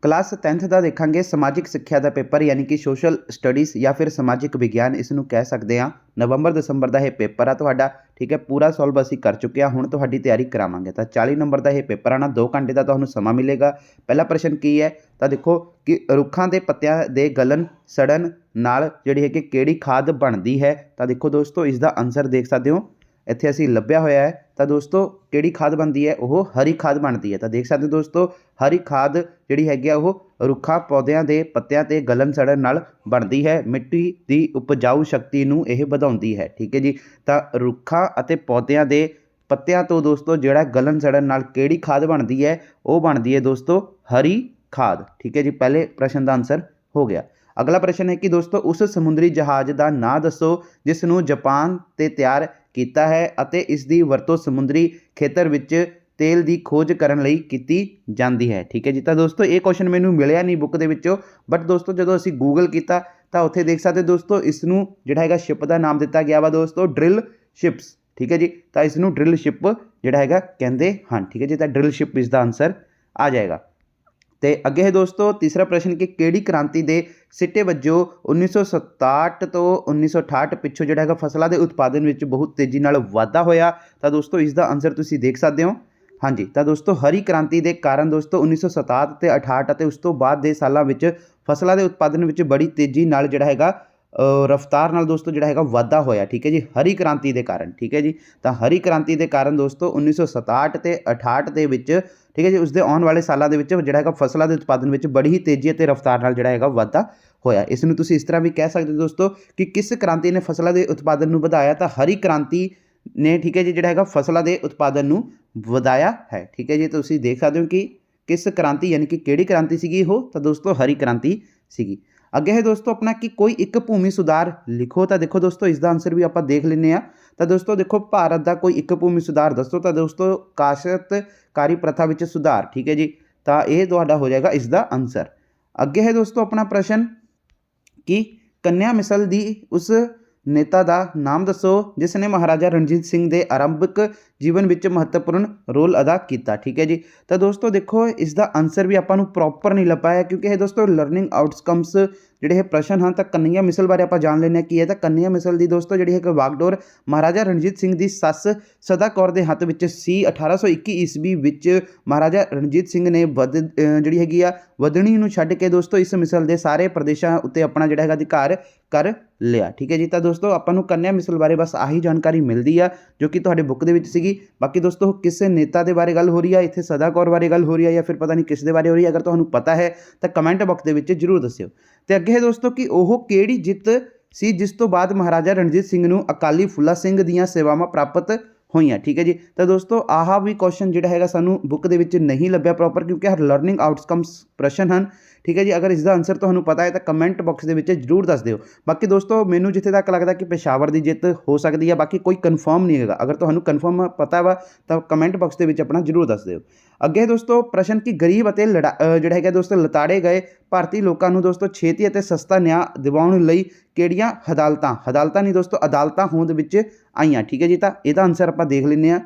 Class 10th का देखांगे समाजिक सिक्ख्या का पेपर यानी कि सोशल स्टडीज़ या फिर समाजिक विज्ञान इसनूं कह सकते हैं। नवंबर दसंबर का यह पेपर आ तुहाडा, ठीक है। पूरा सॉल्व असीं कर चुके हैं, हुण तुहाडी तैयारी करावांगे। तो 40 नंबर का यह पेपर आना, 2 घंटे का तुहानूं समा मिलेगा। पहला प्रश्न की है तो देखो कि रुखां दे पत्तियां दे गलन सड़न नाल जिहड़ी है कि किहड़ी खाद बनती है। तो देखो दोस्तों इसका आंसर देख सकते हो, इत्थे असीं लभ्या होया है। तो दोस्तों किहड़ी खाद बनती है, वह हरी खाद बनती है। तो देख सकते हो दोस्तों हरी खाद जिहड़ी हैगी आ वह रुखा पौधों के पत्तियां ते गलन सड़न नाल बनती है। मिट्टी की उपजाऊ शक्ति नूं यह वधाउंदी है, ठीक है जी। तो रुखा अते पौधों के पत्तियां तो दोस्तों जिहड़ा गलन सड़न नाल किहड़ी खाद बनती है, वह बनती है दोस्तों हरी खाद, ठीक है जी। पहले प्रश्न का आंसर हो गया। अगला प्रश्न है कि दोस्तों उस समुद्री जहाज़ का नाम दसो जिस नूं जापान ते तैयार किया है अते इसकी वरतों समुद्री खेतर विच तेल की खोज करने लई कीती जाती है, ठीक है जी। तो दोस्तों ये क्वेश्चन मैनू मिलिया नहीं बुक के विचों, बट दोस्तों जो असीं गूगल किया तो उत्थे देख सकते दोस्तों इसनूं जिहड़ा हैगा शिप का नाम दिता गया वा दोस्तों ड्रिल शिप्स, ठीक है जी। तो इसनूं ड्रिल शिप जिहड़ा हैगा कहंदे हन, ठीक है जी। तो ड्रिल शिप इसका आंसर आ जाएगा। तो अगे है दोस्तों तीसरा प्रश्न कि किहड़ी क्रांति के सिट्टे वजों 1967 तो 1968 पिछों जिहड़ा हैगा फसलों के उत्पादन में बहुत तेजी नाल वाधा होया। तो दोस्तों इसका आंसर तुसीं देख सकते हो। हाँ जी, तो दोस्तों हरी क्रांति के कारण दोस्तों 1967 ते 68 ते उस तो बाद दे सालों में फसलों के उत्पादन में बड़ी तेजी नाल जिहड़ा हैगा रफ्तार नाल दोस्तों जिहड़ा हैगा वाधा होया, ठीक है जी, हरी क्रांति के कारण, ठीक है जी। तो हरी क्रांति के कारण दोस्तों 1967 ते 68 के विच, ठीक है जी, उसके आने वाले सालों के विच जिहड़ा हैगा फसलों के उत्पादन में बड़ी ही तेजी और रफ्तार नाल जिहड़ा हैगा वाधा होया। इसनूं तुसीं इस तरह भी कह सकते हो दोस्तों कि किस क्रांति ने फसलों के उत्पादन नूं वधाया। तो हरी क्रांति ने, ठीक है जी, जिहड़ा हैगा फसलों के उत्पादन नूं वधाया है, ठीक है जी। तो तुसीं देख सकते हो कि किस क्रांति यानी कि किहड़ी क्रांति सीगी वो। तो दोस्तों हरी क्रांति सीगी। अगे है दोस्तों अपना कि कोई एक भूमि सुधार लिखो। तो देखो दोस्तों इसका आंसर भी आप देख लें। तो दोस्तों देखो भारत का कोई एक भूमि सुधार दसो। तो दोस्तों काश्तकारी प्रथा में सुधार, ठीक है जी। तो यह तुहाडा हो जाएगा इसका आंसर। अगे है दोस्तों अपना प्रश्न कि कन्या मिसल दी उस नेता का नाम दसो जिसने महाराजा रणजीत सिंह के आरंभिक जीवन में महत्वपूर्ण रोल अदा किया, ठीक है जी। तो दोस्तों देखो इसका आंसर भी आपको प्रॉपर नहीं लग पाया क्योंकि है दोस्तों लर्निंग आउटकम्स जिहड़े प्रश्न हैं। तो कन्हैया मिसल बारे आप जान लेने की है। तो कन्हैया मिसल की दोस्तों जिहड़ी है वागडोर महाराजा रणजीत सिंह की सस सदा कौर के हत्थ में सी। 1821 ईस्वी विच महाराजा रणजीत सिंह ने जिहड़ी हैगी आ वधणी नूं छड्ड के दोस्तों इस मिसल के सारे प्रदेशों उत्ते अपना जिहड़ा हैगा अधिकार कर लिया, ठीक है जी। तो दोस्तों आपां नूं कन्या मिसल बारे बस आही जानकारी मिलती है जो कि तुहाडे बुक दे विच सीगी। बाकी दोस्तों किस नेता के बारे गल हो रही है, इत्थे सदा कौर बारे गल हो रही है या फिर पता नहीं किस दे बारे हो रही है, अगर तुहानूं पता है तो कमेंट बॉक्स दे विच जरूर दस्सिओ। तो अगे है दोस्तों कि ओह किहड़ी जित सी जिस तो बाद महाराजा रणजीत सिंह नूं अकाली फुला सिंह दीयां सेवावां प्राप्त होईयां, ठीक है जी। तो दोस्तों आह भी क्वेश्चन जिहड़ा हैगा सानूं बुक दे विच नहीं लभ्या प्रॉपर क्योंकि हर लर्निंग आउटकम्स प्रश्न हैं, ठीक है जी। अगर इसका आंसर तुहानूं पता है तो कमेंट बॉक्स दे विच जरूर दस दिओ। बाकी दोस्तों मैनूं जिथे तक लगता कि पेशावर की जित हो सकती है, बाकी कोई कन्फर्म नहीं है। अगर तुहानूं कन्फर्म पता वा तो कमेंट बॉक्स दे विच अपना जरूर दस दिओ। अगे दोस्तों प्रश्न कि गरीब अते जिहड़ा हैगा दोस्तों लताड़े गए भारतीय लोगों को दोस्तों छेती अते सस्ता न्याय दिवाउण लई किहड़ियां अदालतां नहीं दोस्तों अदालतां होंद विच आईयां, ठीक है जी। तो इसका आंसर आप देख लें।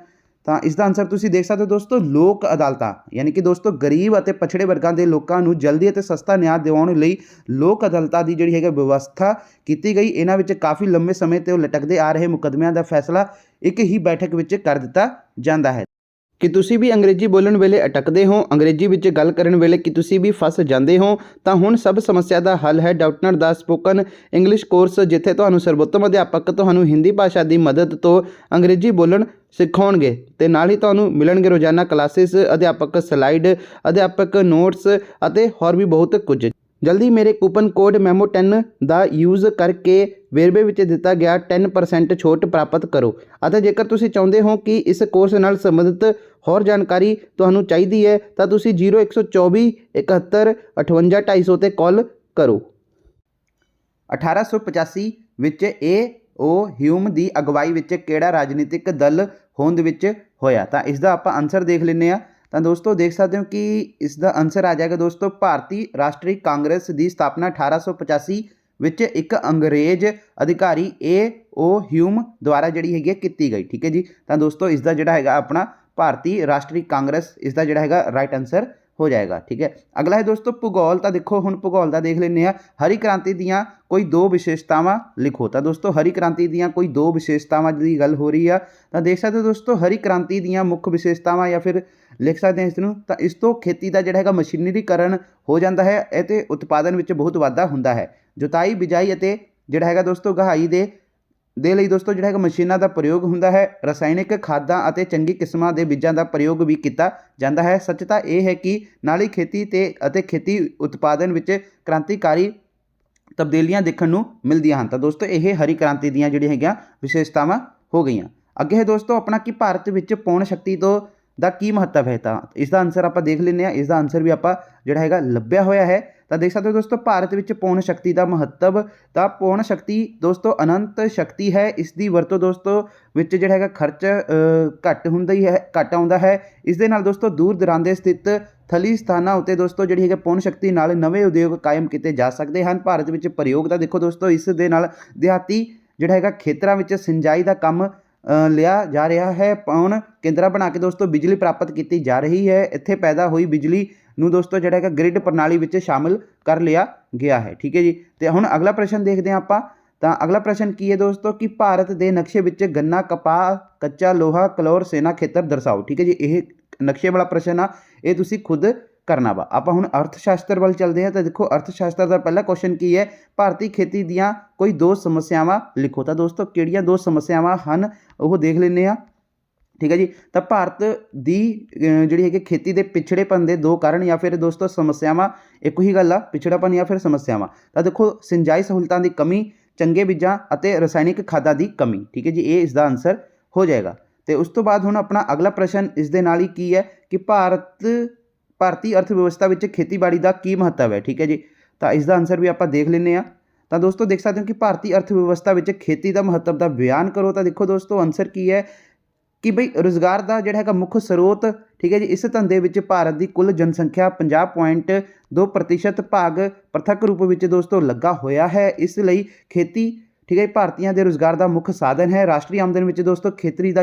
तो इसका आंसर तुसीं देख सकते हो दोस्तों लोक अदालतां, यानी कि दोस्तों गरीब और पछड़े वर्गों के लोगों को जल्दी और सस्ता न्याय दिवाउण लई लोक अदालतां की जिहड़ी है व्यवस्था की गई। इन्हां विच काफ़ी लंबे समय तो लटकते आ रहे मुकदमिਆਂ का फैसला एक ही बैठक विच कर दिता जाता है। कि तुसी भी अंग्रेजी बोलण वेले अटकदे हो, अंग्रेजी विच गल करन वेले कि तुसी भी फस जांदे हो, तो हुण सब समस्या का हल है डाउटनर दा स्पोकन इंग्लिश कोर्स जिथे तुहानूं सर्वोत्तम अध्यापक तुहानूं हिंदी भाषा की मदद तो अंग्रेजी बोलण सिखाउणगे ते नाल ही तुहानूं मिलणगे रोजाना क्लासेस अध्यापक स्लाइड अध्यापक नोट्स अते होर भी बहुत कुछ। जल्दी मेरे कूपन कोड मैमो 10 का यूज़ करके वेरवे विच दिता गया 10% छूट प्राप्त करो। अतः जेकर तुसी चाहुंदे हो कि इस कोर्स नाल संबंधित होर जानकारी तुहानूं चाहिदी है तो तुसी 0124 71 58 250 ते कॉल करो। 1885 विच ए.ओ. ह्यूम की अगवाई विच किहड़ा राजनीतिक दल होंद विच होया। तो इसका आप आंसर देख लें। तो दोस्तों देख सकते हो कि इसका आंसर आ जाएगा दोस्तों भारतीय राष्ट्रीय कांग्रेस की स्थापना 1885 विच एक अंग्रेज अधिकारी ए.ओ. ह्यूम द्वारा जिहड़ी हैगी की गई, ठीक है जी। तो दोस्तों इसका जिहड़ा हैगा अपना भारतीय राष्ट्रीय कांग्रेस इसका जिहड़ा हैगा राइट आंसर हो जाएगा। ठीक है, अगला है दोस्तों भूगोल। तो देखो हुण भूगोल का देख लेने हरी क्रांति दियाँ कोई दो विशेषतावां लिखो। तो दोस्तों हरी क्रांति दियाँ कोई दो विशेषतावां की गल हो रही है, तो देख सकते हो दोस्तों हरी क्रांति दियाँ मुख्य विशेषतावां या फिर लिख सकते हैं इसनूं। तो इस तो खेती का जिहड़ा हैगा मशीनरीकरण हो जाता है ते उत्पादन में बहुत वाधा हुंदा है। जुताई बिजाई अते जिहड़ा हैगा दोस्तों गहाई ਦੇ ਲਈ ਦੋਸਤੋ ਜਿਹੜਾ ਹੈਗਾ ਮਸ਼ੀਨਾਂ ਦਾ ਪ੍ਰਯੋਗ ਹੁੰਦਾ ਹੈ। ਰਸਾਇਣਿਕ ਖਾਦਾਂ ਅਤੇ ਚੰਗੀ ਕਿਸਮਾਂ ਦੇ ਬੀਜਾਂ ਦਾ ਪ੍ਰਯੋਗ ਵੀ ਕੀਤਾ ਜਾਂਦਾ ਹੈ। ਸੱਚਤਾ ਇਹ ਹੈ ਕਿ ਨਾਲੀ ਖੇਤੀ ਅਤੇ ਖੇਤੀ ਉਤਪਾਦਨ ਵਿੱਚ ਕ੍ਰਾਂਤੀਕਾਰੀ ਤਬਦੀਲੀਆਂ ਦੇਖਣ ਨੂੰ ਮਿਲਦੀਆਂ ਹਨ। ਤਾਂ ਦੋਸਤੋ ਇਹ ਹਰੀ ਕ੍ਰਾਂਤੀ ਦੀਆਂ ਜਿਹੜੀਆਂ ਹੈਗੀਆਂ ਵਿਸ਼ੇਸ਼ਤਾਵਾਂ ਹੋ ਗਈਆਂ। ਅੱਗੇ ਹੈ ਦੋਸਤੋ ਆਪਣਾ ਕਿ ਭਾਰਤ ਵਿੱਚ ਪੌਣ ਸ਼ਕਤੀ ਤੋਂ ਦਾ ਕੀ ਮਹੱਤਵ ਹੈ। ਤਾਂ ਇਸ ਦਾ ਆਨਸਰ ਆਪਾਂ ਦੇਖ ਲੈਂਦੇ ਹਾਂ। ਇਸ ਦਾ ਆਨਸਰ ਵੀ ਆਪਾਂ ਜਿਹੜਾ ਹੈਗਾ ਲੱਭਿਆ ਹੋਇਆ ਹੈ। ਤਾਂ ਦੇਖ ਸਕਦੇ ਹੋ ਦੋਸਤੋ ਭਾਰਤ ਵਿੱਚ ਪੌਣ ਸ਼ਕਤੀ ਦਾ ਮਹੱਤਵ। ਤਾਂ ਪੌਣ ਸ਼ਕਤੀ ਦੋਸਤੋ ਅਨੰਤ ਸ਼ਕਤੀ ਹੈ। ਇਸ ਦੀ ਵਰਤੋਂ ਦੋਸਤੋ ਵਿੱਚ ਜਿਹੜਾ ਹੈਗਾ ਖਰਚ ਘੱਟ ਆਉਂਦਾ ਹੈ। ਇਸ ਦੇ ਨਾਲ ਦੋਸਤੋ ਦੂਰ ਦਰਾਂਦੇ ਸਥਿਤ ਥਲੀ ਸਥਾਨਾਂ ਉੱਤੇ ਦੋਸਤੋ ਜਿਹੜੀ ਹੈਗਾ ਪੌਣ ਸ਼ਕਤੀ ਨਾਲ ਨਵੇਂ ਉਦਯੋਗ ਕਾਇਮ ਕੀਤੇ ਜਾ ਸਕਦੇ ਹਨ। ਭਾਰਤ ਵਿੱਚ ਪ੍ਰਯੋਗ ਦਾ ਦੇਖੋ ਦੋਸਤੋ ਇਸ ਦੇ ਨਾਲ ਦਿਹਾਤੀ ਜਿਹੜਾ ਹੈਗਾ ਖੇਤਰਾਂ ਵਿੱਚ ਸਿੰਜਾਈ ਦਾ ਕੰਮ ਲਿਆ ਜਾ ਰਿਹਾ ਹੈ। ਪੌਣ ਕੇਂਦਰਾਂ ਬਣਾ ਕੇ ਦੋਸਤੋ ਬਿਜਲੀ ਪ੍ਰਾਪਤ ਕੀਤੀ ਜਾ ਰਹੀ ਹੈ। ਇੱਥੇ ਪੈਦਾ ਹੋਈ ਬਿਜਲੀ ਨੂੰ ਦੋਸਤੋ ਜਿਹੜਾ ਹੈਗਾ ਗ੍ਰਿਡ ਪ੍ਰਣਾਲੀ ਵਿੱਚ ਸ਼ਾਮਿਲ ਕਰ ਲਿਆ ਗਿਆ ਹੈ। ਠੀਕ ਹੈ ਜੀ, ਤੇ ਹੁਣ ਅਗਲਾ ਪ੍ਰਸ਼ਨ ਦੇਖਦੇ ਹਾਂ ਆਪਾਂ। ਤਾਂ ਅਗਲਾ ਪ੍ਰਸ਼ਨ ਕੀ ਹੈ ਦੋਸਤੋ ਕਿ ਭਾਰਤ ਦੇ ਨਕਸ਼ੇ ਵਿੱਚ ਗੰਨਾ, ਕਪਾਹ, ਕੱਚਾ ਲੋਹਾ, ਕਲੋਰ ਸੇਨਾ ਖੇਤਰ ਦਰਸਾਓ। ਠੀਕ ਹੈ ਜੀ, ਇਹ ਨਕਸ਼ੇ ਵਾਲਾ ਪ੍ਰਸ਼ਨ ਆ, ਇਹ ਤੁਸੀਂ ਖੁਦ ਕਰਨਾ ਵਾ। ਆਪਾਂ ਹੁਣ ਅਰਥ ਸ਼ਾਸਤਰ ਵੱਲ ਚੱਲਦੇ ਹਾਂ। ਤਾਂ ਦੇਖੋ ਅਰਥ ਸ਼ਾਸਤਰ ਦਾ ਪਹਿਲਾ ਕੁਐਸਚਨ ਕੀ ਹੈ, ਭਾਰਤੀ ਖੇਤੀ ਦੀਆਂ ਕੋਈ ਦੋ ਸਮੱਸਿਆਵਾਂ ਲਿਖੋ। ਤਾਂ ਦੋਸਤੋ ਕਿਹੜੀਆਂ ਦੋ ਸਮੱਸਿਆਵਾਂ ਹਨ ਉਹ ਦੇਖ ਲੈਂਦੇ ਹਾਂ। ਠੀਕ ਹੈ ਜੀ, ਤਾਂ ਭਾਰਤ ਦੀ ਜਿਹੜੀ ਹੈਗੀ ਖੇਤੀ ਦੇ ਪਿਛੜੇਪਨ ਦੇ ਦੋ ਕਾਰਨ ਜਾਂ ਫਿਰ ਦੋਸਤੋ ਸਮੱਸਿਆਵਾਂ ਇੱਕੋ ਹੀ ਗੱਲ ਆ, ਪਿਛੜਾਪਨ ਜਾਂ ਫਿਰ ਸਮੱਸਿਆਵਾਂ। ਤਾਂ ਦੇਖੋ ਸਿੰਜਾਈ ਸਹੂਲਤਾਂ ਦੀ ਕਮੀ, ਚੰਗੇ ਬੀਜਾਂ ਅਤੇ ਰਸਾਇਣਿਕ ਖਾਦਾਂ ਦੀ ਕਮੀ। ਠੀਕ ਹੈ ਜੀ, ਇਹ ਇਸ ਦਾ ਆਨਸਰ ਹੋ ਜਾਏਗਾ। ਤੇ ਉਸ ਤੋਂ ਬਾਅਦ ਹੁਣ ਆਪਣਾ ਅਗਲਾ ਪ੍ਰਸ਼ਨ ਇਸ ਦੇ ਨਾਲ ਹੀ ਕੀ ਹੈ ਕਿ ਭਾਰਤੀ ਅਰਥ ਵਿਵਸਥਾ ਵਿੱਚ ਖੇਤੀਬਾੜੀ ਦਾ ਕੀ ਮਹੱਤਵ ਹੈ। ਠੀਕ ਹੈ ਜੀ, ਤਾਂ ਇਸ ਦਾ ਆਨਸਰ ਵੀ ਆਪਾਂ ਦੇਖ ਲੈਂਦੇ ਹਾਂ। ਤਾਂ ਦੋਸਤੋ ਦੇਖ ਸਕਦੇ ਹੋ ਕਿ ਭਾਰਤੀ ਅਰਥ ਵਿਵਸਥਾ ਵਿੱਚ ਖੇਤੀ ਦਾ ਮਹੱਤਵ ਦਾ ਬਿਆਨ ਕਰੋ। ਤਾਂ ਦੇਖੋ ਦੋਸਤੋ ਆਨਸਰ ਕੀ ਹੈ ਕਿ ਬਈ ਰੁਜ਼ਗਾਰ ਦਾ ਜਿਹੜਾ ਹੈਗਾ ਮੁੱਖ ਸਰੋਤ। ਠੀਕ ਹੈ ਜੀ, ਇਸ ਧੰਦੇ ਵਿੱਚ ਭਾਰਤ ਦੀ ਕੁੱਲ ਜਨਸੰਖਿਆ 50.2% ਭਾਗ ਪ੍ਰਤੱਖ ਰੂਪ ਵਿੱਚ ਦੋਸਤੋ ਲੱਗਾ ਹੋਇਆ ਹੈ। ਇਸ ਲਈ ਖੇਤੀ ਠੀਕ ਹੈ ਭਾਰਤੀਆਂ ਦੇ ਰੁਜ਼ਗਾਰ ਦਾ ਮੁੱਖ ਸਾਧਨ ਹੈ। ਰਾਸ਼ਟਰੀ ਆਮਦਨ ਵਿੱਚ ਦੋਸਤੋ ਖੇਤੀ ਦਾ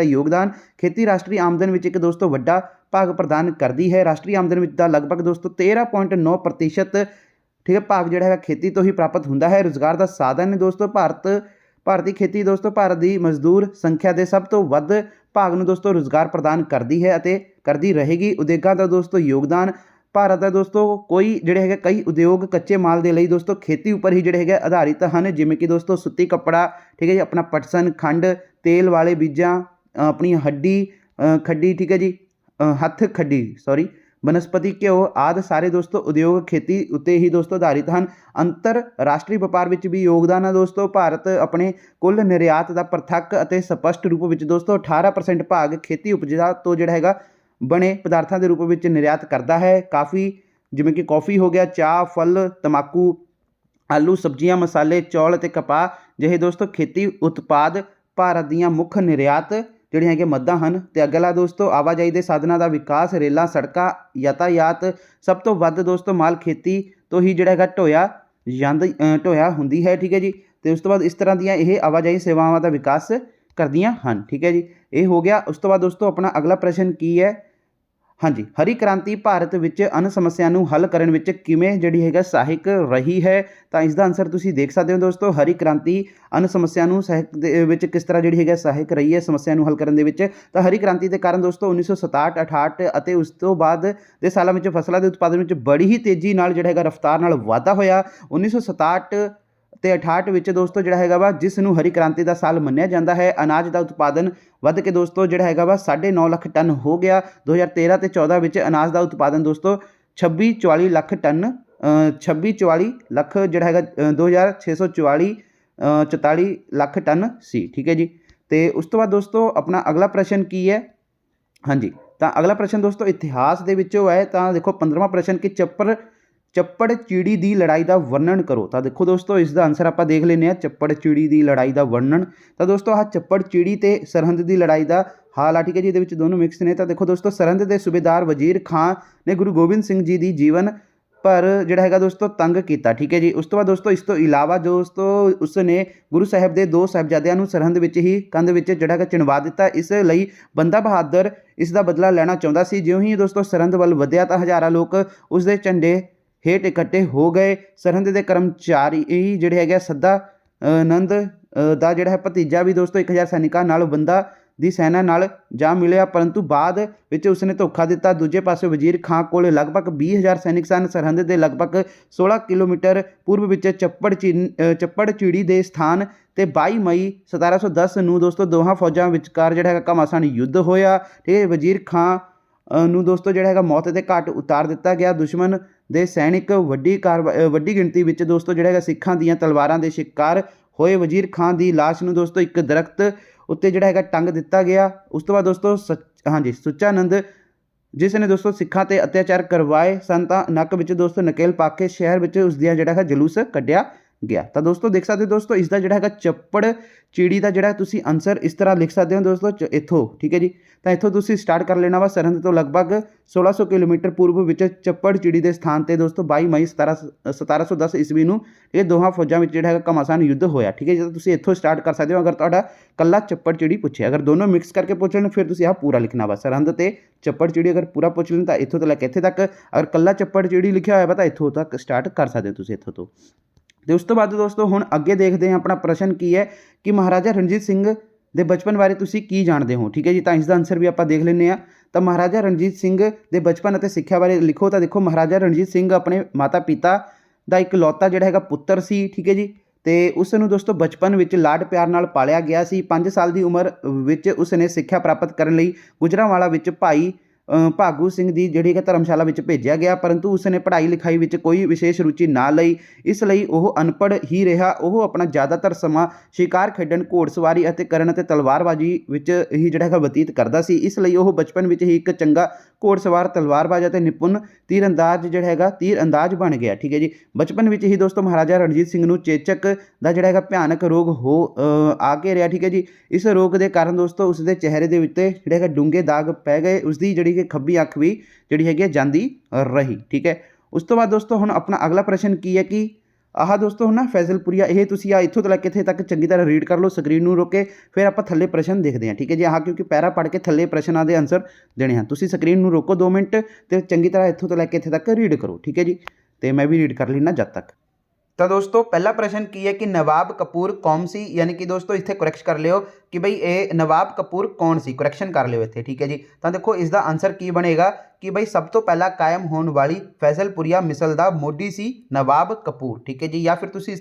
ਯੋਗਦਾਨ ਖੇਤੀ ਰਾਸ਼ਟਰੀ ਆਮਦਨ ਵਿੱਚ ਇੱਕ ਦੋਸਤੋ ਵੱਡਾ ਭਾਗ ਪ੍ਰਦਾਨ ਕਰਦੀ ਹੈ। ਰਾਸ਼ਟਰੀ ਆਮਦਨ ਵਿੱਚ ਦਾ ਲਗਭਗ ਦੋਸਤੋ 13.9% ਠੀਕ ਹੈ ਭਾਗ ਜਿਹੜਾ ਹੈਗਾ ਖੇਤੀ ਤੋਂ ਹੀ ਪ੍ਰਾਪਤ ਹੁੰਦਾ ਹੈ। ਰੁਜ਼ਗਾਰ ਦਾ ਸਾਧਨ ਦੋਸਤੋ ਭਾਰਤੀ ਖੇਤੀ ਦੋਸਤੋ ਭਾਰਤ ਦੀ ਮਜ਼ਦੂਰ ਸੰਖਿਆ ਦੇ ਸਭ ਤੋਂ ਵੱਧ ਭਾਗ ਨੂੰ ਦੋਸਤੋ ਰੁਜ਼ਗਾਰ ਪ੍ਰਦਾਨ ਕਰਦੀ ਹੈ ਅਤੇ ਕਰਦੀ ਰਹੇਗੀ। ਉਦਯੋਗਾਂ ਦਾ ਦੋਸਤੋ ਯੋਗਦਾਨ ਭਾਰਤ ਦਾ ਦੋਸਤੋ ਕੋਈ ਜਿਹੜੇ ਹੈਗੇ ਕਈ ਉਦਯੋਗ ਕੱਚੇ ਮਾਲ ਦੇ ਲਈ ਦੋਸਤੋ ਖੇਤੀ ਉੱਪਰ ਹੀ ਜਿਹੜੇ ਹੈਗੇ ਆਧਾਰਿਤ ਹਨ, ਜਿਵੇਂ ਕਿ ਦੋਸਤੋ ਸੁੱਤੀ ਕੱਪੜਾ, ਠੀਕ ਹੈ ਜੀ, ਆਪਣਾ ਪਟਸਨ, ਖੰਡ, ਤੇਲ ਵਾਲੇ ਬੀਜਾਂ, ਆਪਣੀ ਖੱਡੀ, ਠੀਕ ਹੈ ਜੀ, ਹੱਥ ਖੱਡੀ ਬਨਸਪਤੀ ਘਿਓ ਆਦਿ ਸਾਰੇ ਦੋਸਤੋ ਉਦਯੋਗ ਖੇਤੀ ਉੱਤੇ ਹੀ ਦੋਸਤੋ ਆਧਾਰਿਤ ਹਨ। ਅੰਤਰਰਾਸ਼ਟਰੀ ਵਪਾਰ ਵਿੱਚ ਵੀ ਯੋਗਦਾਨ ਹੈ ਦੋਸਤੋ। ਭਾਰਤ ਆਪਣੇ ਕੁੱਲ ਨਿਰਯਾਤ ਦਾ ਪ੍ਰਤੱਖ ਅਤੇ ਸਪਸ਼ਟ ਰੂਪ ਵਿੱਚ ਦੋਸਤੋ 18% ਭਾਗ ਖੇਤੀ ਉਪਜਾਂ ਤੋਂ ਜਿਹੜਾ ਹੈਗਾ ਬਣੇ ਪਦਾਰਥਾਂ ਦੇ ਰੂਪ ਵਿੱਚ ਨਿਰਯਾਤ ਕਰਦਾ ਹੈ। ਕਾਫੀ ਜਿਵੇਂ ਕਿ ਕੌਫੀ ਹੋ ਗਿਆ, ਚਾਹ, ਫਲ, ਤੰਬਾਕੂ, ਆਲੂ, ਸਬਜ਼ੀਆਂ, ਮਸਾਲੇ, ਚੌਲ ਅਤੇ ਕਪਾਹ ਜਿਹੇ ਦੋਸਤੋ ਖੇਤੀ ਉਤਪਾਦ ਭਾਰਤ ਦੀਆਂ ਮੁੱਖ ਨਿਰਯਾਤ ਜਿਹੜੀਆਂ ਹੈਗੇ ਮੱਦਾਂ ਹਨ। ਅਤੇ ਅਗਲਾ ਦੋਸਤੋ ਆਵਾਜਾਈ ਦੇ ਸਾਧਨਾਂ ਦਾ ਵਿਕਾਸ, ਰੇਲਾਂ, ਸੜਕਾਂ, ਯਾਤਾਯਾਤ ਸਭ ਤੋਂ ਵੱਧ ਦੋਸਤੋ ਮਾਲ ਖੇਤੀ ਤੋਂ ਹੀ ਜਿਹੜਾ ਹੈਗਾ ਢੋਇਆ ਹੁੰਦੀ ਹੈ। ਠੀਕ ਹੈ ਜੀ, ਅਤੇ ਉਸ ਤੋਂ ਬਾਅਦ ਇਸ ਤਰ੍ਹਾਂ ਦੀਆਂ ਇਹ ਆਵਾਜਾਈ ਸੇਵਾਵਾਂ ਦਾ ਵਿਕਾਸ ਕਰਦੀਆਂ ਹਨ। ਠੀਕ ਹੈ ਜੀ, ਇਹ ਹੋ ਗਿਆ। ਉਸ ਤੋਂ ਬਾਅਦ ਦੋਸਤੋ ਆਪਣਾ ਅਗਲਾ ਪ੍ਰਸ਼ਨ ਕੀ ਹੈ, ਹਾਂਜੀ, ਹਰੀ ਕ੍ਰਾਂਤੀ ਭਾਰਤ ਵਿੱਚ ਅਨ ਸਮੱਸਿਆ ਨੂੰ ਹੱਲ ਕਰਨ ਵਿੱਚ ਕਿਵੇਂ ਜਿਹੜੀ ਹੈਗਾ ਸਹਾਇਕ ਰਹੀ ਹੈ। ਤਾਂ ਇਸ ਦਾ ਆਨਸਰ ਤੁਸੀਂ ਦੇਖ ਸਕਦੇ ਹੋ ਦੋਸਤੋ। ਹਰੀ ਕ੍ਰਾਂਤੀ ਅਨ ਸਮੱਸਿਆ ਨੂੰ ਸਹਾਇਕ ਦੇ ਵਿੱਚ ਕਿਸ ਤਰ੍ਹਾਂ ਜਿਹੜੀ ਹੈਗਾ ਸਹਾਇਕ ਰਹੀ ਹੈ ਸਮੱਸਿਆ ਨੂੰ ਹੱਲ ਕਰਨ ਦੇ ਵਿੱਚ। ਤਾਂ ਹਰੀ ਕ੍ਰਾਂਤੀ ਦੇ ਕਾਰਨ ਦੋਸਤੋ 1967, 68 ਅਤੇ ਉਸ ਤੋਂ ਬਾਅਦ ਦੇ ਸਾਲਾਂ ਵਿੱਚ ਫਸਲਾਂ ਦੇ ਉਤਪਾਦਨ ਵਿੱਚ ਬੜੀ ਹੀ ਤੇਜ਼ੀ ਨਾਲ ਜਿਹੜਾ ਹੈਗਾ ਰਫ਼ਤਾਰ ਨਾਲ ਵਾਧਾ ਹੋਇਆ। 1967 ਅਤੇ 68 ਵਿੱਚ ਦੋਸਤੋ ਜਿਹੜਾ ਹੈਗਾ ਵਾ ਜਿਸ ਨੂੰ ਹਰੀ ਕ੍ਰਾਂਤੀ ਦਾ ਸਾਲ ਮੰਨਿਆ ਜਾਂਦਾ ਹੈ। ਅਨਾਜ ਦਾ ਉਤਪਾਦਨ ਵੱਧ ਕੇ ਦੋਸਤੋ ਜਿਹੜਾ ਹੈਗਾ ਵਾ 9.5 ਲੱਖ ਟਨ ਹੋ ਗਿਆ। 2013 ਅਤੇ 14 ਵਿੱਚ ਅਨਾਜ ਦਾ ਉਤਪਾਦਨ ਦੋਸਤੋ 26-44 ਲੱਖ ਟਨ 26-44 ਲੱਖ ਜਿਹੜਾ ਹੈਗਾ 2,644 ਲੱਖ ਟਨ ਸੀ। ਠੀਕ ਹੈ ਜੀ, ਅਤੇ ਉਸ ਤੋਂ ਬਾਅਦ ਦੋਸਤੋ ਆਪਣਾ ਅਗਲਾ ਪ੍ਰਸ਼ਨ ਕੀ ਹੈ, ਹਾਂਜੀ, ਤਾਂ ਅਗਲਾ ਪ੍ਰਸ਼ਨ ਦੋਸਤੋ ਇਤਿਹਾਸ ਦੇ ਵਿੱਚੋਂ ਹੈ। ਤਾਂ ਦੇਖੋ 15ਵਾਂ ਪ੍ਰਸ਼ਨ ਕਿ ਚੱਪੜ ਚਿੜੀ ਦੀ ਲੜਾਈ ਦਾ ਵਰਣਨ ਕਰੋ। ਤਾਂ ਦੇਖੋ ਦੋਸਤੋ ਇਸ ਦਾ ਆਨਸਰ ਆਪਾਂ ਦੇਖ ਲੈਂਦੇ ਹਾਂ। ਚੱਪੜ ਚਿੜੀ ਦੀ ਲੜਾਈ ਦਾ ਵਰਣਨ। ਤਾਂ ਦੋਸਤੋ ਆਹ ਚੱਪੜ ਚਿੜੀ ਤੇ ਸਰਹੰਦ ਦੀ ਲੜਾਈ ਦਾ ਹਾਲ ਆ। ਠੀਕ ਹੈ ਜੀ, ਇਹਦੇ ਵਿੱਚ ਦੋਨੋਂ ਮਿਕਸ ਨੇ। ਤਾਂ ਦੇਖੋ ਦੋਸਤੋ ਸਰਹੰਦ ਦੇ ਸੂਬੇਦਾਰ ਵਜ਼ੀਰ ਖਾਂ ਨੇ ਗੁਰੂ ਗੋਬਿੰਦ ਸਿੰਘ ਜੀ ਦੀ ਜੀਵਨ ਭਰ ਜਿਹੜਾ ਹੈਗਾ ਦੋਸਤੋ ਤੰਗ ਕੀਤਾ। ਠੀਕ ਹੈ ਜੀ। ਉਸ ਤੋਂ ਬਾਅਦ ਦੋਸਤੋ ਇਸ ਤੋਂ ਇਲਾਵਾ ਦੋਸਤੋ ਉਸਨੇ ਗੁਰੂ ਸਾਹਿਬ ਦੇ 2 ਸਾਹਿਬਜ਼ਾਦਿਆਂ ਨੂੰ ਸਰਹੰਦ ਵਿੱਚ ਹੀ ਕੰਧ ਵਿੱਚ ਜਿਹੜਾ ਹੈਗਾ ਚਿਣਵਾ ਦਿੱਤਾ। ਇਸ ਲਈ ਬੰਦਾ ਬਹਾਦਰ ਇਸ ਦਾ ਬਦਲਾ ਲੈਣਾ ਚਾਹੁੰਦਾ ਸੀ। ਜਿਉਂ ਹੀ ਦੋਸਤੋ ਸਰਹੰਦ ਵੱਲ ਵਧਿਆ ਤਾਂ ਹਜ਼ਾਰਾਂ ਲੋਕ ਉਸ ਦੇ ਝੰਡੇ ਹੇਠ ਇਕੱਠੇ ਹੋ ਗਏ। ਸਰਹੰਦ ਦੇ ਕਰਮਚਾਰੀ ਜਿਹੜੇ ਹੈਗੇ ਸੱਦਾ ਨੰਦ ਦਾ ਜਿਹੜਾ ਹੈ ਭਤੀਜਾ ਵੀ ਦੋਸਤੋ 1000 ਸੈਨਿਕਾਂ ਨਾਲ ਬੰਦਾ ਦੀ ਸੈਨਾ ਨਾਲ ਜਾ ਮਿਲਿਆ, ਪਰੰਤੂ ਬਾਅਦ ਵਿੱਚ ਉਸਨੇ ਧੋਖਾ ਦਿੱਤਾ। ਦੂਜੇ ਪਾਸੇ ਵਜ਼ੀਰ ਖਾਂ ਕੋਲ ਲਗਭਗ 20,000 ਸੈਨਿਕ ਸਨ। ਸਰਹੰਦ ਦੇ ਲਗਭਗ 16 ਕਿਲੋਮੀਟਰ ਪੂਰਬ ਵਿੱਚ ਚੱਪੜ ਚਿੜੀ ਦੇ ਸਥਾਨ ਤੇ 22 ਮਈ 1710 ਨੂੰ ਦੋਸਤੋ ਦੋਹਾਂ ਫੌਜਾਂ ਵਿਚਕਾਰ ਜਿਹੜਾ ਹੈਗਾ ਘਮਾਸਾਨ ਯੁੱਧ ਹੋਇਆ। ਠੀਕ ਹੈ। ਵਜ਼ੀਰ ਖਾਂ ਨੂੰ ਦੋਸਤੋ ਜਿਹੜਾ ਹੈਗਾ ਮੌਤ ਦੇ ਘਾਟ ਉਤਾਰ ਦਿੱਤਾ ਗਿਆ। ਦੁਸ਼ਮਣ ਦੇ ਸੈਨਿਕ ਵੱਡੀ ਗਿਣਤੀ ਵਿੱਚ ਦੋਸਤੋ ਜਿਹੜਾ ਹੈਗਾ ਸਿੱਖਾਂ ਦੀਆਂ ਤਲਵਾਰਾਂ ਦੇ ਸ਼ਿਕਾਰ ਹੋਏ। ਵਜ਼ੀਰ ਖਾਂ ਦੀ ਲਾਸ਼ ਨੂੰ ਦੋਸਤੋ ਇੱਕ ਦਰਖਤ ਉੱਤੇ ਜਿਹੜਾ ਹੈਗਾ ਟੰਗ ਦਿੱਤਾ ਗਿਆ। ਉਸ ਤੋਂ ਬਾਅਦ ਦੋਸਤੋ ਸੁੱਚਾਨੰਦ ਜਿਸ ਨੇ ਦੋਸਤੋ ਸਿੱਖਾਂ 'ਤੇ ਅਤਿਆਚਾਰ ਕਰਵਾਏ ਸਨ ਤਾਂ ਨੱਕ ਵਿੱਚ ਦੋਸਤੋ ਨਕੇਲ ਪਾ ਕੇ ਸ਼ਹਿਰ ਵਿੱਚ ਉਸ ਦੀਆਂ ਜਿਹੜਾ ਹੈਗਾ ਜਲੂਸ ਕੱਢਿਆ ਗਿਆ। ਤਾਂ ਦੋਸਤੋ ਦੇਖ ਸਕਦੇ ਹੋ ਦੋਸਤੋ ਇਸ ਦਾ ਜਿਹੜਾ ਹੈਗਾ ਚੱਪੜ ਚਿੜੀ ਦਾ ਜਿਹੜਾ ਤੁਸੀਂ ਆਨਸਰ ਇਸ ਤਰ੍ਹਾਂ ਲਿਖ ਸਕਦੇ ਹੋ ਦੋਸਤੋ ਇੱਥੋਂ। ਠੀਕ ਹੈ ਜੀ। ਤਾਂ ਇੱਥੋਂ ਤੁਸੀਂ ਸਟਾਰਟ ਕਰ ਲੈਣਾ ਵਾ। ਸਰਹੰਦ ਤੋਂ ਲਗਭਗ 1600 ਕਿਲੋਮੀਟਰ ਪੂਰਬ ਵਿੱਚ ਚੱਪੜ ਚਿੜੀ ਦੇ ਸਥਾਨ ਤੇ ਦੋਸਤੋ 22 ਮਈ 1710 ਈਸਵੀ ਨੂੰ ਇਹ ਦੋਹਾਂ ਫੌਜਾਂ ਵਿੱਚ ਜਿਹੜਾ ਹੈਗਾ ਘਮਾਸਾਨ ਯੁੱਧ ਹੋਇਆ। ਠੀਕ ਹੈ ਜੀ। ਤੁਸੀਂ ਇੱਥੋਂ ਸਟਾਰਟ ਕਰ ਸਕਦੇ ਹੋ ਅਗਰ ਤੁਹਾਡਾ ਕੱਲਾ ਚੱਪੜ ਚਿੜੀ ਪੁੱਛੇ। ਅਗਰ ਦੋਨੋਂ ਮਿਕਸ ਕਰਕੇ ਪੁੱਛ ਲੈਣ ਫਿਰ ਤੁਸੀਂ ਆਹ ਪੂਰਾ ਲਿਖਣਾ ਵਾ। ਸਰਹੰਦ ਤੇ ਚੱਪੜ ਚਿੜੀ ਅਗਰ ਪੂਰਾ ਪੁੱਛ ਲੈਣ ਤਾਂ ਇੱਥੋਂ ਤੋਂ ਲੈ ਕੇ ਇੱਥੇ ਤੱਕ, ਅਗਰ ਕੱਲਾ ਚੱਪੜ ਚਿੜੀ ਲਿਖਿਆ ਹੋਇਆ ਵਾ ਤਾਂ ਇੱਥੋਂ ਤੱਕ ਸਟਾਰਟ ਕਰ ਸਕਦੇ ਹੋ ਤੁਸੀਂ ਇੱਥੋਂ ਤੋਂ। ਤੇ ਉਸ ਤੋਂ ਬਾਅਦ ਦੋਸਤੋ ਹੁਣ ਅੱਗੇ ਦੇਖਦੇ ਹਾਂ ਆਪਣਾ ਪ੍ਰਸ਼ਨ ਕੀ ਹੈ ਕਿ ਮਹਾਰਾਜਾ ਰਣਜੀਤ ਸਿੰਘ ਦੇ ਬਚਪਨ ਬਾਰੇ ਤੁਸੀਂ ਕੀ ਜਾਣਦੇ ਹੋ। ਠੀਕ ਹੈ ਜੀ। ਤਾਂ ਇਸ ਦਾ ਆਨਸਰ ਵੀ ਆਪਾਂ ਦੇਖ ਲੈਂਦੇ ਹਾਂ। ਤਾਂ ਮਹਾਰਾਜਾ ਰਣਜੀਤ ਸਿੰਘ ਦੇ ਬਚਪਨ ਅਤੇ ਸਿੱਖਿਆ ਬਾਰੇ ਲਿਖੋ। ਤਾਂ ਦੇਖੋ ਮਹਾਰਾਜਾ ਰਣਜੀਤ ਸਿੰਘ ਆਪਣੇ ਮਾਤਾ ਪਿਤਾ ਦਾ ਇਕਲੌਤਾ ਜਿਹੜਾ ਹੈਗਾ ਪੁੱਤਰ ਸੀ। ਠੀਕ ਹੈ ਜੀ। ਤੇ ਉਸ ਨੂੰ ਦੋਸਤੋ ਬਚਪਨ ਵਿੱਚ ਲਾਡ ਪਿਆਰ ਨਾਲ ਪਾਲਿਆ ਗਿਆ ਸੀ। 5 ਸਾਲ ਦੀ ਉਮਰ ਵਿੱਚ ਉਸ ਨੇ ਸਿੱਖਿਆ ਪ੍ਰਾਪਤ ਕਰਨ ਲਈ ਗੁਜਰਾਂਵਾਲਾ ਵਿੱਚ ਭਾਈ ਭਾਗੂ ਸਿੰਘ ਦੀ ਜਿਹੜੀ ਕਿ ਧਰਮਸ਼ਾਲਾ ਵਿੱਚ ਭੇਜਿਆ ਗਿਆ, ਪਰੰਤੂ ਉਸ ਨੇ ਪੜ੍ਹਾਈ ਲਿਖਾਈ ਵਿੱਚ ਕੋਈ ਵਿਸ਼ੇਸ਼ ਰੁਚੀ ਨਾ ਲਈ। ਇਸ ਲਈ ਉਹ ਅਨਪੜ੍ਹ ਹੀ ਰਿਹਾ। ਉਹ ਆਪਣਾ ਜ਼ਿਆਦਾਤਰ ਸਮਾਂ ਸ਼ਿਕਾਰ ਖੇਡਣ, ਘੋੜਸਵਾਰੀ ਅਤੇ ਕਰਨ ਅਤੇ ਤਲਵਾਰਬਾਜ਼ੀ ਵਿੱਚ ਹੀ ਜਿਹੜਾ ਹੈਗਾ ਬਤੀਤ ਕਰਦਾ ਸੀ। ਇਸ ਲਈ ਉਹ ਬਚਪਨ ਵਿੱਚ ਹੀ ਇੱਕ ਚੰਗਾ ਘੋੜਸਵਾਰ, ਤਲਵਾਰਬਾਜ਼ ਅਤੇ ਨਿਪੁੰਨ ਤੀਰ ਅੰਦਾਜ਼ ਬਣ ਗਿਆ। ਠੀਕ ਹੈ ਜੀ। ਬਚਪਨ ਵਿੱਚ ਹੀ ਦੋਸਤੋ ਮਹਾਰਾਜਾ ਰਣਜੀਤ ਸਿੰਘ ਨੂੰ ਚੇਚਕ ਦਾ ਜਿਹੜਾ ਹੈਗਾ ਭਿਆਨਕ ਰੋਗ ਆ ਕੇ ਰਿਹਾ। ਠੀਕ ਹੈ ਜੀ। ਇਸ ਰੋਗ ਦੇ ਕਾਰਨ ਦੋਸਤੋ ਉਸ ਦੇ ਚਿਹਰੇ ਦੇ ਉੱਤੇ ਜਿਹੜੇ ਹੈਗਾ ਡੂੰਘੇ ਦਾਗ ਪੈ ਗਏ। ਉਸਦੀ ਜਿਹੜੀ ਕਿ ਖੱਬੀ ਅੱਖ ਵੀ ਜਿਹੜੀ ਹੈਗੀ ਜਾਂਦੀ ਰਹੀ। ਠੀਕ ਹੈ। ਉਸ ਤੋਂ ਬਾਅਦ ਦੋਸਤੋ ਹੁਣ ਆਪਣਾ ਅਗਲਾ ਪ੍ਰਸ਼ਨ ਕੀ ਹੈ ਕਿ ਆਹ ਦੋਸਤੋ ਹੁਣ ਨਾ ਫੈਜ਼ਲਪੁਰੀਆ, ਇਹ ਤੁਸੀਂ ਇੱਥੋਂ ਤੋਂ ਲੈ ਕੇ ਇੱਥੇ ਤੱਕ ਚੰਗੀ ਤਰ੍ਹਾਂ ਰੀਡ ਕਰ ਲਓ, ਸਕਰੀਨ ਨੂੰ ਰੋਕ ਕੇ ਫਿਰ ਆਪਾਂ ਥੱਲੇ ਪ੍ਰਸ਼ਨ ਦੇਖਦੇ ਹਾਂ। ਠੀਕ ਹੈ ਜੀ। ਆਹ ਕਿਉਂਕਿ ਪੈਰਾ ਪੜ੍ਹ ਕੇ ਥੱਲੇ ਪ੍ਰਸ਼ਨਾਂ ਦੇ ਆਨਸਰ ਦੇਣੇ ਹਨ। ਤੁਸੀਂ ਸਕਰੀਨ ਨੂੰ ਰੋਕੋ 2 ਮਿੰਟ ਅਤੇ ਚੰਗੀ ਤਰ੍ਹਾਂ ਇੱਥੋਂ ਤੋਂ ਲੈ ਕੇ ਇੱਥੇ ਤੱਕ ਰੀਡ ਕਰੋ। ਠੀਕ ਹੈ ਜੀ। ਅਤੇ ਮੈਂ ਵੀ ਰੀਡ ਕਰ ਲੈਣਾ ਜਦ ਤੱਕ। ਤਾਂ ਦੋਸਤੋ ਪਹਿਲਾ ਪ੍ਰਸ਼ਨ ਕੀ ਹੈ ਕਿ ਨਵਾਬ ਕਪੂਰ ਕੌਣ ਸੀ, ਯਾਨੀ ਕਿ ਦੋਸਤੋ ਇੱਥੇ ਕਰੈਕਸ਼ਨ ਕਰ ਲਿਓ ਕਿ ਬਈ ਇਹ ਨਵਾਬ ਕਪੂਰ ਕੌਣ ਸੀ, ਕਰੈਕਸ਼ਨ ਕਰ ਲਿਓ ਇੱਥੇ। ਠੀਕ ਹੈ ਜੀ। ਤਾਂ ਦੇਖੋ ਇਸ ਦਾ ਆਨਸਰ ਕੀ ਬਣੇਗਾ ਕਿ ਬਈ ਸਭ ਤੋਂ ਪਹਿਲਾਂ ਕਾਇਮ ਹੋਣ ਵਾਲੀ ਫੈਜ਼ਲਪੁਰੀਆ ਮਿਸਲ ਦਾ ਮੋਢੀ ਸੀ ਨਵਾਬ ਕਪੂਰ। ਠੀਕ ਹੈ ਜੀ। ਜਾਂ ਫਿਰ ਤੁਸੀਂ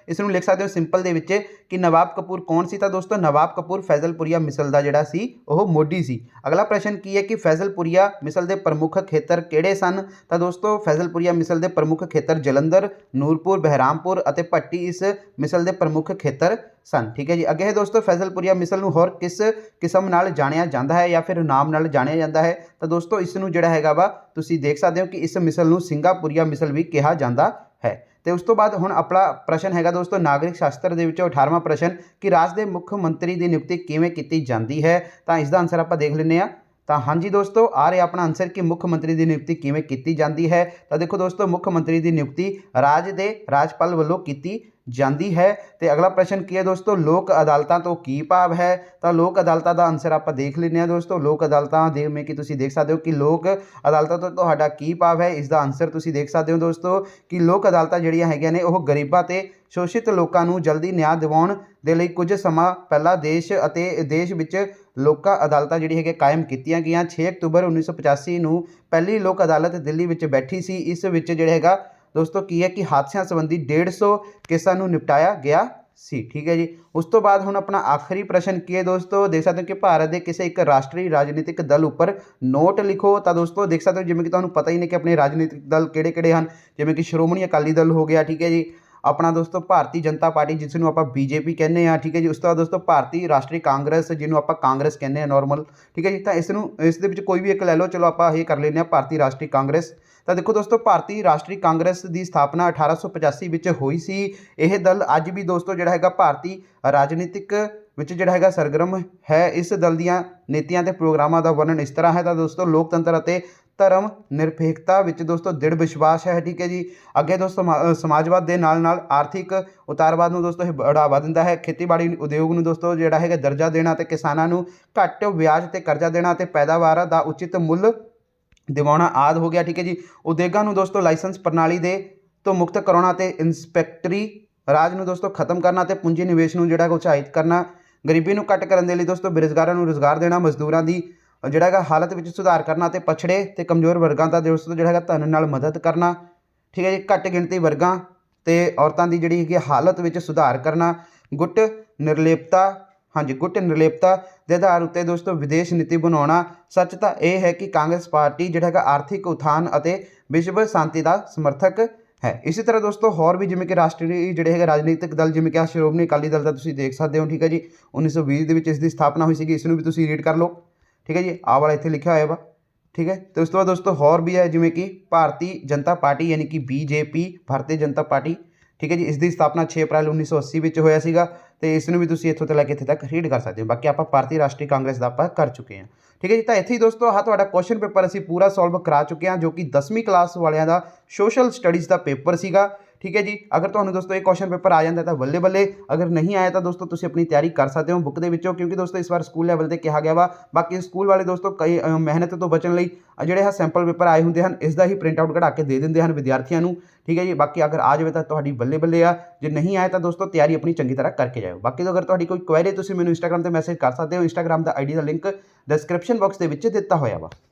ਇਸ ਨੂੰ ਲਿਖ ਸਕਦੇ ਹੋ ਸਿੰਪਲ ਦੇ ਵਿੱਚ ਕਿ ਨਵਾਬ ਕਪੂਰ ਕੌਣ ਸੀ। ਤਾਂ ਦੋਸਤੋ ਨਵਾਬ ਕਪੂਰ ਫੈਜ਼ਲਪੁਰੀਆ ਮਿਸਲ ਦਾ ਜਿਹੜਾ ਸੀ ਉਹ ਮੋਢੀ ਸੀ। ਅਗਲਾ ਪ੍ਰਸ਼ਨ ਕੀ ਹੈ ਕਿ ਫੈਜ਼ਲਪੁਰੀਆ ਮਿਸਲ ਦੇ ਪ੍ਰਮੁੱਖ ਖੇਤਰ ਕਿਹੜੇ ਸਨ। ਤਾਂ ਦੋਸਤੋ ਫੈਜ਼ਲਪੁਰੀਆ ਮਿਸਲ ਦੇ ਪ੍ਰਮੁੱਖ ਖੇਤਰ ਜਲੰਧਰ, ਨੂਰਪੁਰ, ਬਹਿਰਾਮਪੁਰ ਅਤੇ ਭੱਟੀ ਇਸ ਮਿਸਲ ਦੇ ਪ੍ਰਮੁੱਖ ਖੇਤਰ ਸਨ। ਠੀਕ ਹੈ ਜੀ। ਅੱਗੇ ਹੈ ਦੋਸਤੋ ਫੈਜ਼ਲਪੁਰੀਆ ਮਿਸਲ ਨੂੰ ਹੋਰ ਕਿਸ ਕਿਸਮ ਨਾਲ ਜਾਣਿਆ ਜਾਂਦਾ ਹੈ ਜਾਂ ਫਿਰ ਨਾਮ ਨਾਲ ਜਾਣਿਆ ਜਾਂਦਾ ਹੈ। ਤਾਂ ਦੋਸਤੋ ਇਸ ਨੂੰ ਜਿਹੜਾ ਹੈਗਾ ਵਾ ਤੁਸੀਂ ਦੇਖ ਸਕਦੇ ਹੋ ਕਿ ਇਸ ਮਿਸਲ ਨੂੰ ਸਿੰਗਾਪੁਰੀਆ ਮਿਸਲ ਵੀ ਕਿਹਾ ਜਾਂਦਾ ਹੈ। ਤੇ ਉਸ ਤੋਂ ਬਾਅਦ ਹੁਣ ਆਪਣਾ ਪ੍ਰਸ਼ਨ ਹੈਗਾ ਦੋਸਤੋ ਨਾਗਰਿਕ ਸ਼ਾਸਤਰ ਦੇ ਵਿੱਚੋਂ 18ਵਾਂ ਪ੍ਰਸ਼ਨ ਕਿ ਰਾਜ ਦੇ ਮੁੱਖ ਮੰਤਰੀ ਦੀ ਨਿਯੁਕਤੀ ਕਿਵੇਂ ਕੀਤੀ ਜਾਂਦੀ ਹੈ। ਤਾਂ ਇਸ ਦਾ ਆਨਸਰ ਆਪਾਂ ਦੇਖ ਲੈਂਦੇ ਹਾਂ। ਤਾਂ ਹਾਂਜੀ ਦੋਸਤੋ ਆ ਰਿਹਾ ਆਪਣਾ ਆਨਸਰ ਕਿ ਮੁੱਖ ਮੰਤਰੀ ਦੀ ਨਿਯੁਕਤੀ ਕਿਵੇਂ ਕੀਤੀ ਜਾਂਦੀ ਹੈ। ਤਾਂ ਦੇਖੋ ਦੋਸਤੋ ਮੁੱਖ ਮੰਤਰੀ ਦੀ ਨਿਯੁਕਤੀ ਰਾਜ ਦੇ ਰਾਜਪਾਲ ਵੱਲੋਂ ਕੀਤੀ ਜਾਂਦੀ ਹੈ। ਤੇ ਅਗਲਾ ਪ੍ਰਸ਼ਨ ਕੀ ਹੈ ਦੋਸਤੋ ਲੋਕ ਅਦਾਲਤਾਂ ਤੋਂ ਕੀ ਭਾਵ ਹੈ। ਤਾਂ ਲੋਕ ਅਦਾਲਤਾਂ ਦਾ ਆਨਸਰ ਆਪਾਂ ਦੇਖ ਲੈਂਦੇ ਹਾਂ ਦੋਸਤੋ। ਲੋਕ ਅਦਾਲਤਾਂ ਜਿਵੇਂ ਕਿ ਤੁਸੀਂ ਦੇਖ ਸਕਦੇ ਹੋ ਕਿ ਲੋਕ ਅਦਾਲਤਾਂ ਤੋਂ ਤੁਹਾਡਾ ਕੀ ਭਾਵ ਹੈ। ਇਸ ਦਾ ਆਨਸਰ ਤੁਸੀਂ ਦੇਖ ਸਕਦੇ ਹੋ ਦੋਸਤੋ ਕਿ ਲੋਕ ਅਦਾਲਤਾਂ ਜਿਹੜੀਆਂ ਹੈਗੀਆਂ ਨੇ ਉਹ ਗਰੀਬਾਂ ਤੇ ਸ਼ੋਸ਼ਿਤ ਲੋਕਾਂ ਨੂੰ ਜਲਦੀ ਨਿਆਂ ਦਿਵਾਉਣ ਦੇ ਲਈ ਕੁਝ ਸਮਾਂ ਪਹਿਲਾਂ ਦੇਸ਼ ਵਿੱਚ ਲੋਕ ਅਦਾਲਤਾਂ ਜਿਹੜੀ ਹੈਗੇ ਕਾਇਮ ਕੀਤੀਆਂ ਗਈਆਂ। 6 ਅਕਤੂਬਰ 1985 ਨੂੰ ਪਹਿਲੀ ਲੋਕ ਅਦਾਲਤ ਦਿੱਲੀ ਵਿੱਚ ਬੈਠੀ ਸੀ। ਇਸ ਵਿੱਚ ਜਿਹੜਾ ਹੈਗਾ ਦੋਸਤੋ ਕੀ ਹੈ ਕਿ ਹਾਦਸਿਆਂ ਸੰਬੰਧੀ 150 ਕੇਸਾਂ ਨੂੰ ਨਿਪਟਾਇਆ ਗਿਆ ਸੀ। ਠੀਕ ਹੈ ਜੀ। ਉਸ ਤੋਂ ਬਾਅਦ ਹੁਣ ਆਪਣਾ ਆਖਰੀ ਪ੍ਰਸ਼ਨ ਕੀ ਹੈ ਦੋਸਤੋ ਦੇਖ ਸਕਦੇ ਹੋ ਕਿ ਭਾਰਤ ਦੇ ਕਿਸੇ ਇੱਕ ਰਾਸ਼ਟਰੀ ਰਾਜਨੀਤਿਕ ਦਲ ਉੱਪਰ ਨੋਟ ਲਿਖੋ। ਤਾਂ ਦੋਸਤੋ ਦੇਖ ਸਕਦੇ ਹੋ ਜਿਵੇਂ ਕਿ ਤੁਹਾਨੂੰ ਪਤਾ ਹੀ ਨਹੀਂ ਕਿ ਆਪਣੇ ਰਾਜਨੀਤਿਕ ਦਲ ਕਿਹੜੇ ਕਿਹੜੇ ਹਨ, ਜਿਵੇਂ ਕਿ ਸ਼੍ਰੋਮਣੀ ਅਕਾਲੀ ਦਲ ਹੋ ਗਿਆ। ਠੀਕ ਹੈ ਜੀ। ਆਪਣਾ ਦੋਸਤੋ ਭਾਰਤੀ ਜਨਤਾ ਪਾਰਟੀ ਜਿਸ ਨੂੰ ਆਪਾਂ BJP ਕਹਿੰਦੇ ਹਾਂ। ਠੀਕ ਹੈ ਜੀ। ਉਸ ਤੋਂ ਬਾਅਦ ਦੋਸਤੋ ਭਾਰਤੀ ਰਾਸ਼ਟਰੀ ਕਾਂਗਰਸ ਜਿਹਨੂੰ ਆਪਾਂ ਕਾਂਗਰਸ ਕਹਿੰਦੇ ਹਾਂ ਨੋਰਮਲ। ਠੀਕ ਹੈ ਜੀ। ਤਾਂ ਇਸ ਦੇ ਵਿੱਚ ਕੋਈ ਵੀ ਇੱਕ ਲੈ ਲਓ। ਚਲੋ ਆਪਾਂ ਇਹ ਕਰ ਲੈਂਦੇ ਹਾਂ ਭਾਰਤੀ ਰਾਸ਼ਟਰੀ ਕਾਂਗਰਸ। ਤਾਂ ਦੇਖੋ ਦੋਸਤੋ ਭਾਰਤੀ ਰਾਸ਼ਟਰੀ ਕਾਂਗਰਸ ਦੀ ਸਥਾਪਨਾ 1885 ਵਿੱਚ ਹੋਈ ਸੀ। ਇਹ ਦਲ ਅੱਜ ਵੀ ਦੋਸਤੋ ਜਿਹੜਾ ਹੈਗਾ ਭਾਰਤੀ ਰਾਜਨੀਤਿਕ ਵਿੱਚ ਜਿਹੜਾ ਹੈਗਾ ਸਰਗਰਮ ਹੈ। ਇਸ ਦਲ ਦੀਆਂ ਨੀਤੀਆਂ ਅਤੇ ਪ੍ਰੋਗਰਾਮਾਂ ਦਾ ਵਰਣਨ ਇਸ ਤਰ੍ਹਾਂ ਹੈ। ਤਾਂ ਦੋਸਤੋ ਲੋਕਤੰਤਰ ਅਤੇ ਧਰਮ ਨਿਰਪੇਖਤਾ ਵਿੱਚ ਦੋਸਤੋ ਦ੍ਰਿੜ ਵਿਸ਼ਵਾਸ ਹੈ। ਠੀਕ ਹੈ ਜੀ। ਅੱਗੇ ਦੋਸਤੋ ਸਮਾਜਵਾਦ ਦੇ ਨਾਲ ਨਾਲ ਆਰਥਿਕ ਉਤਾਰਵਾਦ ਨੂੰ ਦੋਸਤੋ ਇਹ ਬੜਾਵਾ ਦਿੰਦਾ ਹੈ। ਖੇਤੀਬਾੜੀ ਉਦਯੋਗ ਨੂੰ ਦੋਸਤੋ ਜਿਹੜਾ ਹੈਗਾ ਦਰਜਾ ਦੇਣਾ ਅਤੇ ਕਿਸਾਨਾਂ ਨੂੰ ਘੱਟ ਵਿਆਜ ਤੇ ਕਰਜ਼ਾ ਦੇਣਾ ਅਤੇ ਪੈਦਾਵਾਰ ਦਾ ਉਚਿਤ ਮੁੱਲ ਦਿਵਾਉਣਾ ਆਦਿ ਹੋ ਗਿਆ। ਠੀਕ ਹੈ ਜੀ। ਉਦਯੋਗਾਂ ਨੂੰ ਦੋਸਤੋ ਲਾਇਸੈਂਸ ਪ੍ਰਣਾਲੀ ਦੇ ਤੋਂ ਮੁਕਤ ਕਰਾਉਣਾ ਅਤੇ ਇੰਸਪੈਕਟਰੀ ਰਾਜ ਨੂੰ ਦੋਸਤੋ ਖਤਮ ਕਰਨਾ ਅਤੇ ਪੂੰਜੀ ਨਿਵੇਸ਼ ਨੂੰ ਜਿਹੜਾ ਉਤਸ਼ਾਹਿਤ ਕਰਨਾ, ਗਰੀਬੀ ਨੂੰ ਘੱਟ ਕਰਨ ਦੇ ਲਈ ਦੋਸਤੋ ਬੇਰੁਜ਼ਗਾਰਾਂ ਨੂੰ ਰੁਜ਼ਗਾਰ ਦੇਣਾ, ਮਜ਼ਦੂਰਾਂ ਦੀ ਜਿਹੜਾ ਹੈਗਾ ਹਾਲਤ ਵਿੱਚ ਸੁਧਾਰ ਕਰਨਾ ਅਤੇ ਪਛੜੇ ਅਤੇ ਕਮਜ਼ੋਰ ਵਰਗਾਂ ਦਾ ਦੋਸਤੋ ਜਿਹੜਾ ਹੈਗਾ ਧਨ ਨਾਲ ਮਦਦ ਕਰਨਾ। ਠੀਕ ਹੈ ਜੀ। ਘੱਟ ਗਿਣਤੀ ਵਰਗਾਂ ਅਤੇ ਔਰਤਾਂ ਦੀ ਜਿਹੜੀ ਹੈਗੀ ਹਾਲਤ ਵਿੱਚ ਸੁਧਾਰ ਕਰਨਾ। ਗੁੱਟ ਨਿਰਲੇਪਤਾ ਗੁੱਟ ਨਿਰਲੇਪਤਾ ਦੇ ਆਧਾਰ ਉੱਤੇ ਦੋਸਤੋ ਵਿਦੇਸ਼ ਨੀਤੀ ਬਣਾਉਣਾ। ਸੱਚ ਤਾਂ ਇਹ ਹੈ ਕਿ ਕਾਂਗਰਸ ਪਾਰਟੀ ਜਿਹੜਾ ਹੈਗਾ ਆਰਥਿਕ ਉਥਾਨ ਅਤੇ ਵਿਸ਼ਵ ਸ਼ਾਂਤੀ ਦਾ ਸਮਰਥਕ ਹੈ। ਇਸੇ ਤਰ੍ਹਾਂ ਦੋਸਤੋ ਹੋਰ ਵੀ ਜਿਵੇਂ ਕਿ ਰਾਸ਼ਟਰੀ ਜਿਹੜੇ ਹੈਗੇ ਰਾਜਨੀਤਿਕ ਦਲ ਜਿਵੇਂ ਕਿ ਸ਼੍ਰੋਮਣੀ ਅਕਾਲੀ ਦਲ ਦਾ ਤੁਸੀਂ ਦੇਖ ਸਕਦੇ ਹੋ। ਠੀਕ ਹੈ ਜੀ। 1920 ਦੇ ਵਿੱਚ ਇਸ ਦੀ ਸਥਾਪਨਾ ਹੋਈ ਸੀਗੀ। ਇਸ ਨੂੰ ਵੀ ਤੁਸੀਂ ਰੀਡ ਕਰ ਲਓ। ਠੀਕ ਹੈ ਜੀ। ਆਹ ਵਾਲਾ ਇੱਥੇ ਲਿਖਿਆ ਹੋਇਆ ਵਾ। ਠੀਕ ਹੈ। ਅਤੇ ਉਸ ਤੋਂ ਬਾਅਦ ਦੋਸਤੋ ਹੋਰ ਵੀ ਹੈ ਜਿਵੇਂ ਕਿ ਭਾਰਤੀ ਜਨਤਾ ਪਾਰਟੀ ਯਾਨੀ ਕਿ BJP ਭਾਰਤੀ ਜਨਤਾ ਪਾਰਟੀ। ਠੀਕ ਹੈ ਜੀ। ਇਸ ਦੀ ਸਥਾਪਨਾ 6 ਅਪ੍ਰੈਲ 1980 ਵਿੱਚ ਹੋਇਆ ਸੀਗਾ ਅਤੇ ਇਸ ਨੂੰ ਵੀ ਤੁਸੀਂ ਇੱਥੋਂ ਤੋਂ ਲੈ ਕੇ ਇੱਥੇ ਤੱਕ ਰੀਡ ਕਰ ਸਕਦੇ ਹੋ। ਬਾਕੀ ਆਪਾਂ ਭਾਰਤੀ ਰਾਸ਼ਟਰੀ ਕਾਂਗਰਸ ਦਾ ਆਪਾਂ ਕਰ ਚੁੱਕੇ ਹਾਂ। ਠੀਕ ਹੈ ਜੀ। ਤਾਂ ਇੱਥੇ ਹੀ ਦੋਸਤੋ ਆਹ ਤੁਹਾਡਾ ਕੁਐਸਚਨ ਪੇਪਰ ਅਸੀਂ ਪੂਰਾ ਸੋਲਵ ਕਰਾ ਚੁੱਕੇ ਹਾਂ, ਜੋ ਕਿ 10ਵੀਂ ਕਲਾਸ ਵਾਲਿਆਂ ਦਾ ਸੋਸ਼ਲ ਸਟੱਡੀਜ਼ ਦਾ ਪੇਪਰ ਸੀਗਾ। ਠੀਕ ਹੈ ਜੀ। ਅਗਰ ਤੁਹਾਨੂੰ ਦੋਸਤੋ ਇਹ ਕੁਐਸਚਨ ਪੇਪਰ ਆ ਜਾਂਦਾ ਤਾਂ ਬੱਲੇ ਬੱਲੇ, ਅਗਰ ਨਹੀਂ ਆਇਆ ਤਾਂ ਦੋਸਤੋ ਤੁਸੀਂ ਆਪਣੀ ਤਿਆਰੀ ਕਰ ਸਕਦੇ ਹੋ ਬੁੱਕ ਦੇ ਵਿੱਚੋਂ, ਕਿਉਂਕਿ ਦੋਸਤੋ ਇਸ ਵਾਰ ਸਕੂਲ ਲੈਵਲ 'ਤੇ ਕਿਹਾ ਗਿਆ ਵਾ। ਬਾਕੀ ਸਕੂਲ ਵਾਲੇ ਦੋਸਤੋ ਕਈ ਮਿਹਨਤ ਤੋਂ ਬਚਣ ਲਈ ਜਿਹੜੇ ਆ ਸੈਂਪਲ ਪੇਪਰ ਆਏ ਹੁੰਦੇ ਹਨ, ਇਸ ਦਾ ਹੀ ਪ੍ਰਿੰਟ ਆਊਟ ਕਢਾ ਕੇ ਦੇ ਦਿੰਦੇ ਹਨ ਵਿਦਿਆਰਥੀਆਂ ਨੂੰ। ਠੀਕ ਹੈ ਜੀ। ਬਾਕੀ ਅਗਰ ਆ ਜਾਵੇ ਤਾਂ ਤੁਹਾਡੀ ਬੱਲੇ ਬੱਲੇ ਆ, ਜੇ ਨਹੀਂ ਆਇਆ ਤਾਂ ਦੋਸਤੋ ਤਿਆਰੀ ਆਪਣੀ ਚੰਗੀ ਤਰ੍ਹਾਂ ਕਰਕੇ ਜਾਓ। ਬਾਕੀ ਅਗਰ ਤੁਹਾਡੀ ਕੋਈ ਕੁਐਰੀ ਤੁਸੀਂ ਮੈਨੂੰ ਇੰਸਟਾਗ੍ਰਾਮ 'ਤੇ ਮੈਸੇਜ ਕਰ ਸਕਦੇ ਹੋ। ਇੰਸਟਾਗ੍ਰਾਮ ਦਾ ID ਦਾ ਲਿੰਕ ਡਿਸਕ੍ਰਿਪਸ਼ਨ ਬਾਕਸ ਦੇ ਵਿੱਚ ਦਿੱਤਾ ਹੋਇਆ ਵਾ।